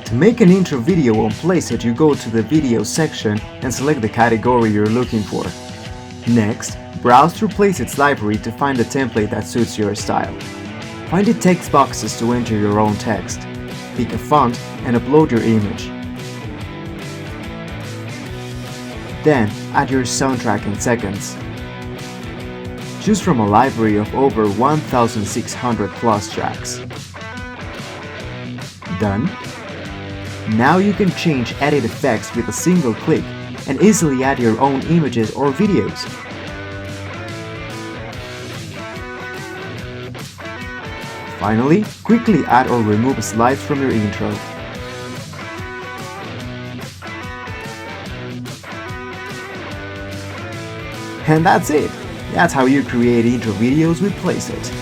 To make an intro video on Placeit, you go to the video section and select the category you're looking for. Next, browse through Placeit's library to find a template that suits your style. Find the text boxes to enter your own text. Pick a font and upload your image. Then, add your soundtrack in seconds. Choose from a library of over 1,600 plus tracks. Done? Now you can change edit effects with a single click and easily add your own images or videos. Finally, quickly add or remove slides from your intro. And that's it! That's how you create intro videos with Placeit.